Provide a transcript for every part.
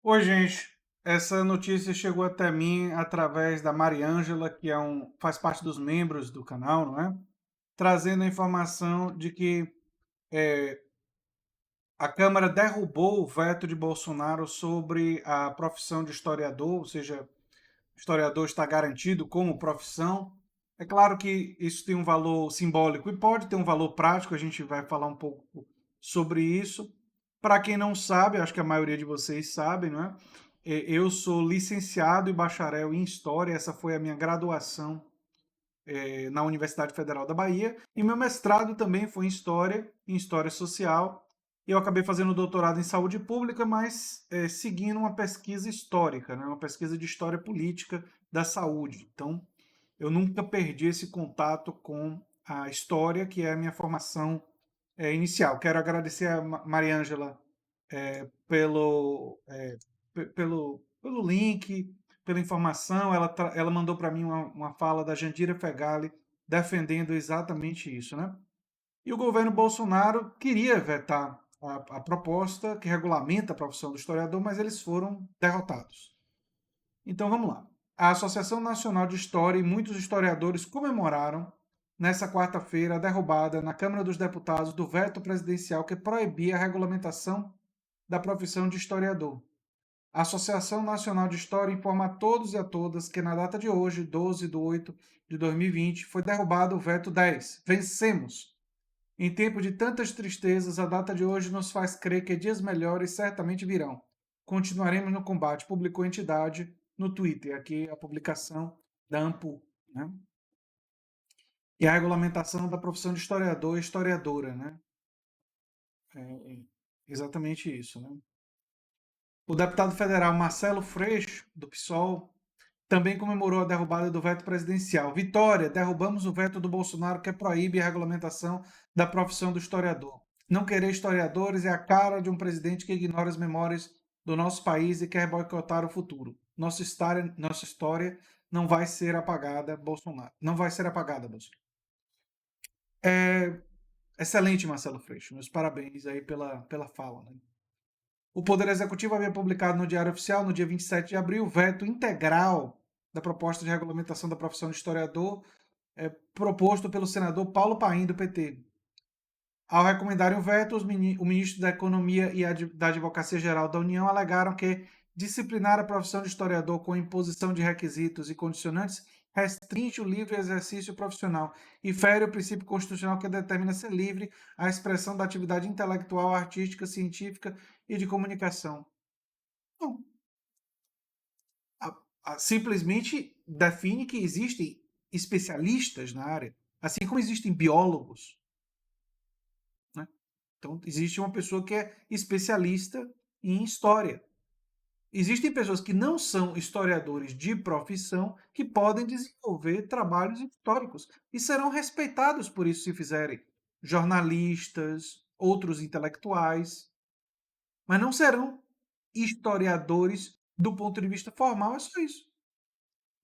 Oi, gente. Essa notícia chegou até mim através da Mariângela, que faz parte dos membros do canal, não é? Trazendo a informação de que a Câmara derrubou o veto de Bolsonaro sobre a profissão de historiador, ou seja, historiador está garantido como profissão. É claro que isso tem um valor simbólico e pode ter um valor prático, a gente vai falar um pouco sobre isso. Para quem não sabe, acho que a maioria de vocês sabem, não é? Eu sou licenciado e bacharel em História, essa foi a minha graduação na Universidade Federal da Bahia, e meu mestrado também foi em História Social. Eu acabei fazendo doutorado em Saúde Pública, mas seguindo uma pesquisa histórica, né? Uma pesquisa de História Política da Saúde. Então, eu nunca perdi esse contato com a história, que é a minha formação inicial. Quero agradecer a Mariângela pelo link, pela informação. Ela mandou para mim uma fala da Jandira Fegali defendendo exatamente isso, né? E o governo Bolsonaro queria vetar a proposta que regulamenta a profissão do historiador, mas eles foram derrotados. Então vamos lá. A Associação Nacional de História e muitos historiadores comemoraram nessa quarta-feira a derrubada na Câmara dos Deputados do veto presidencial que proibia a regulamentação da profissão de historiador. A Associação Nacional de História informa a todos e a todas que na data de hoje, 12 de 8 de 2020, foi derrubado o veto 10. Vencemos! Em tempo de tantas tristezas, a data de hoje nos faz crer que dias melhores certamente virão. Continuaremos no combate, publicou a entidade no Twitter, aqui a publicação da AMPU, né? E a regulamentação da profissão de historiador e historiadora, né? É exatamente isso, né? O deputado federal Marcelo Freixo, do PSOL, também comemorou a derrubada do veto presidencial. Vitória, derrubamos o veto do Bolsonaro que proíbe a regulamentação da profissão do historiador. Não querer historiadores é a cara de um presidente que ignora as memórias do nosso país e quer boicotar o futuro. Nossa história não vai ser apagada, Bolsonaro. Não vai ser apagada, Bolsonaro. É excelente, Marcelo Freixo. Meus parabéns aí pela fala. Né? O Poder Executivo havia publicado no Diário Oficial, no dia 27 de abril, o veto integral da proposta de regulamentação da profissão de historiador, proposto pelo senador Paulo Paim, do PT. Ao recomendarem o veto, o ministro da Economia e da Advocacia Geral da União alegaram que disciplinar a profissão de historiador com imposição de requisitos e condicionantes restringe o livre exercício profissional e fere o princípio constitucional que determina ser livre a expressão da atividade intelectual, artística, científica e de comunicação. Não, simplesmente define que existem especialistas na área, assim como existem biólogos, né? Então, existe uma pessoa que é especialista em história. Existem pessoas que não são historiadores de profissão que podem desenvolver trabalhos históricos e serão respeitados por isso se fizerem. Jornalistas, outros intelectuais, mas não serão historiadores do ponto de vista formal, é só isso.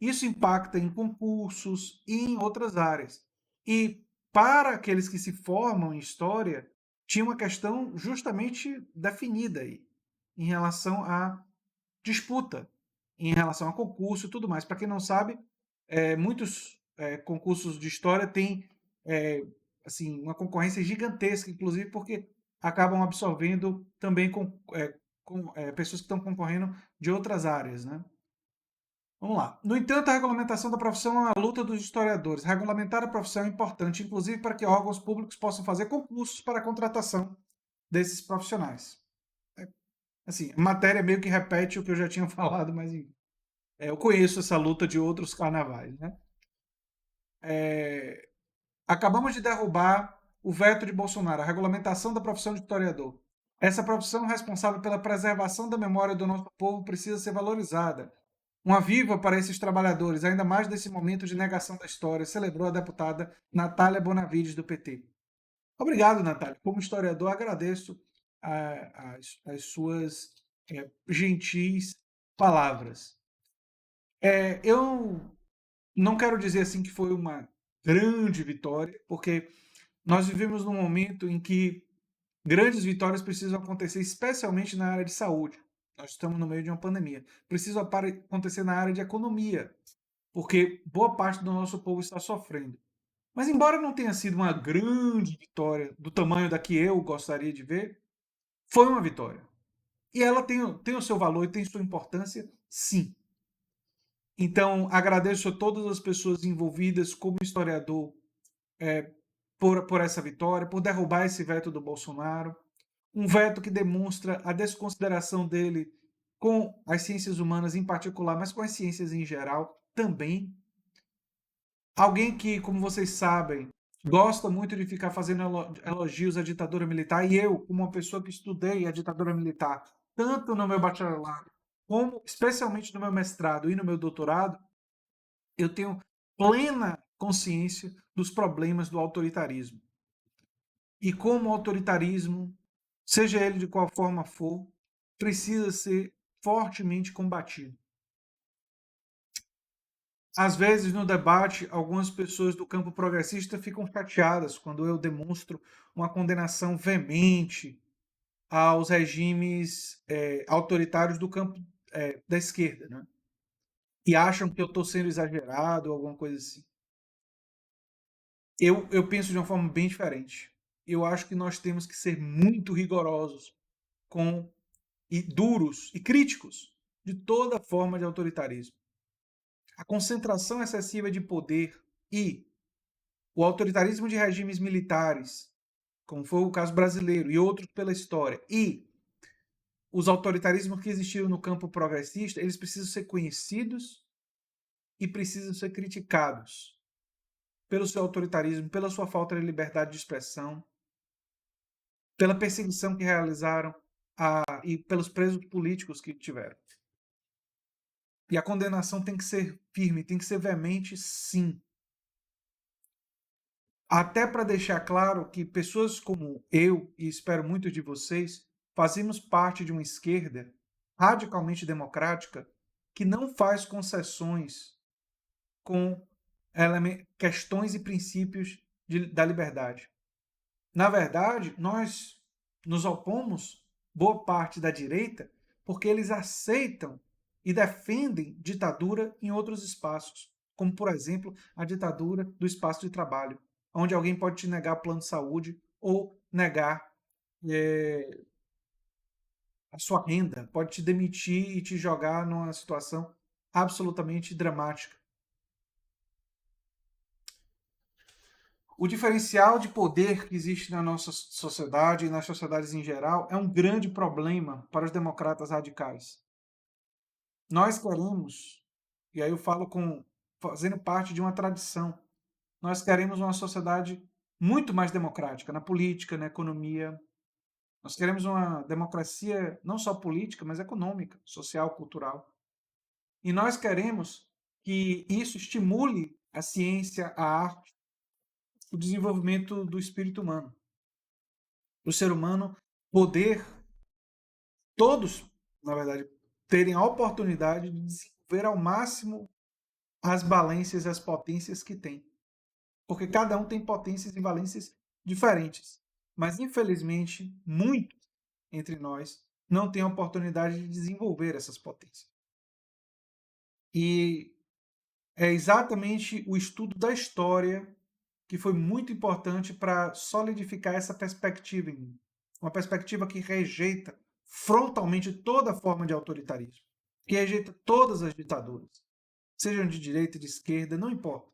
Isso impacta em concursos e em outras áreas. E para aqueles que se formam em história, tinha uma questão justamente definida aí, em relação à disputa, em relação a concurso e tudo mais. Para quem não sabe, muitos concursos de história têm assim, uma concorrência gigantesca, inclusive porque acabam absorvendo também pessoas que estão concorrendo de outras áreas, né? Vamos lá. No entanto, a regulamentação da profissão é uma luta dos historiadores. Regulamentar a profissão é importante, inclusive para que órgãos públicos possam fazer concursos para a contratação desses profissionais. Assim, a matéria meio que repete o que eu já tinha falado, mas eu conheço essa luta de outros carnavais. Né? Acabamos de derrubar o veto de Bolsonaro, a regulamentação da profissão de historiador. Essa profissão responsável pela preservação da memória do nosso povo precisa ser valorizada. Uma viva para esses trabalhadores, ainda mais nesse momento de negação da história, celebrou a deputada Natália Bonavides, do PT. Obrigado, Natália. Como historiador, agradeço as suas gentis palavras. Eu não quero dizer assim que foi uma grande vitória, porque nós vivemos num momento em que grandes vitórias precisam acontecer, especialmente na área de saúde. Nós estamos no meio de uma pandemia. Precisa acontecer na área de economia, porque boa parte do nosso povo está sofrendo. Mas embora não tenha sido uma grande vitória do tamanho da que eu gostaria de ver, foi uma vitória. E ela tem o seu valor e tem sua importância, sim. Então, agradeço a todas as pessoas envolvidas como historiador por essa vitória, por derrubar esse veto do Bolsonaro. Um veto que demonstra a desconsideração dele com as ciências humanas em particular, mas com as ciências em geral também. Alguém que, como vocês sabem, gosta muito de ficar fazendo elogios à ditadura militar, e eu, como uma pessoa que estudei a ditadura militar, tanto no meu bacharelado, como especialmente no meu mestrado e no meu doutorado, eu tenho plena consciência dos problemas do autoritarismo. E como o autoritarismo, seja ele de qual forma for, precisa ser fortemente combatido. Às vezes, no debate, algumas pessoas do campo progressista ficam chateadas quando eu demonstro uma condenação veemente aos regimes autoritários do campo da esquerda, né? E acham que eu estou sendo exagerado ou alguma coisa assim. Eu penso de uma forma bem diferente. Eu acho que nós temos que ser muito rigorosos com e duros e críticos de toda forma de autoritarismo. A concentração excessiva de poder e o autoritarismo de regimes militares, como foi o caso brasileiro e outros pela história, e os autoritarismos que existiram no campo progressista, eles precisam ser conhecidos e precisam ser criticados pelo seu autoritarismo, pela sua falta de liberdade de expressão, pela perseguição que realizaram e pelos presos políticos que tiveram. E a condenação tem que ser firme, tem que ser veemente, sim. Até para deixar claro que pessoas como eu, e espero muito de vocês, fazemos parte de uma esquerda radicalmente democrática que não faz concessões com questões e princípios da liberdade. Na verdade, nós nos opomos, boa parte da direita, porque eles aceitam e defendem ditadura em outros espaços, como, por exemplo, a ditadura do espaço de trabalho, onde alguém pode te negar plano de saúde ou negar a sua renda, pode te demitir e te jogar numa situação absolutamente dramática. O diferencial de poder que existe na nossa sociedade e nas sociedades em geral é um grande problema para os democratas radicais. Nós queremos, e aí eu falo fazendo parte de uma tradição, nós queremos uma sociedade muito mais democrática na política, na economia. Nós queremos uma democracia não só política, mas econômica, social, cultural. E nós queremos que isso estimule a ciência, a arte, o desenvolvimento do espírito humano. O ser humano poder, todos, na verdade, terem a oportunidade de desenvolver ao máximo as valências e as potências que tem. Porque cada um tem potências e valências diferentes. Mas, infelizmente, muitos entre nós não têm a oportunidade de desenvolver essas potências. E é exatamente o estudo da história que foi muito importante para solidificar essa perspectiva em mim. Uma perspectiva que rejeita frontalmente toda forma de autoritarismo, que rejeita todas as ditaduras, sejam de direita, de esquerda, não importa.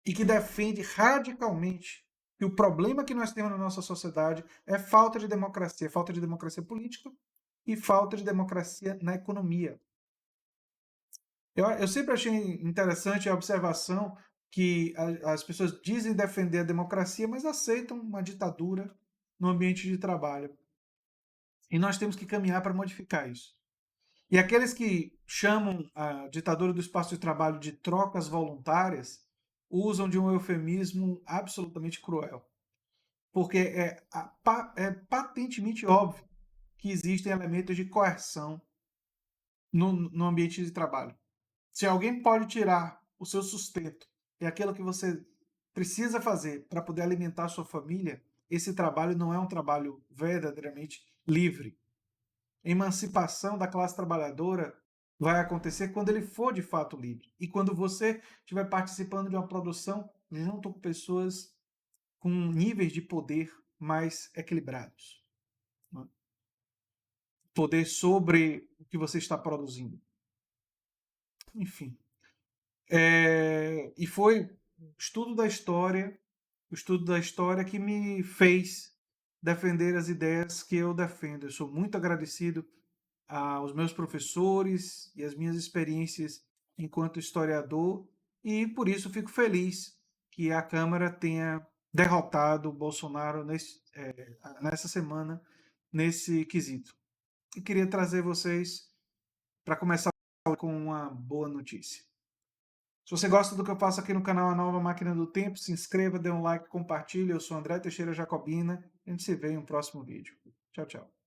E que defende radicalmente que o problema que nós temos na nossa sociedade é falta de democracia política e falta de democracia na economia. Eu sempre achei interessante a observação que as pessoas dizem defender a democracia, mas aceitam uma ditadura no ambiente de trabalho. E nós temos que caminhar para modificar isso. E aqueles que chamam a ditadura do espaço de trabalho de trocas voluntárias usam de um eufemismo absolutamente cruel. Porque é patentemente óbvio que existem elementos de coerção no ambiente de trabalho. Se alguém pode tirar o seu sustento e aquilo que você precisa fazer para poder alimentar a sua família, esse trabalho não é um trabalho verdadeiramente livre. emancipação da classe trabalhadora vai acontecer quando ele for de fato livre e quando você estiver participando de uma produção junto com pessoas com níveis de poder mais equilibrados, né? Poder sobre o que você está produzindo. Enfim. E foi o estudo da história que me fez defender as ideias que eu defendo. Eu sou muito agradecido aos meus professores e às minhas experiências enquanto historiador, e por isso fico feliz que a Câmara tenha derrotado o Bolsonaro nessa semana, nesse quesito. E queria trazer vocês para começar com uma boa notícia. Se você gosta do que eu faço aqui no canal A Nova Máquina do Tempo, se inscreva, dê um like, compartilhe. Eu sou André Teixeira Jacobina. A gente se vê em um próximo vídeo. Tchau, tchau.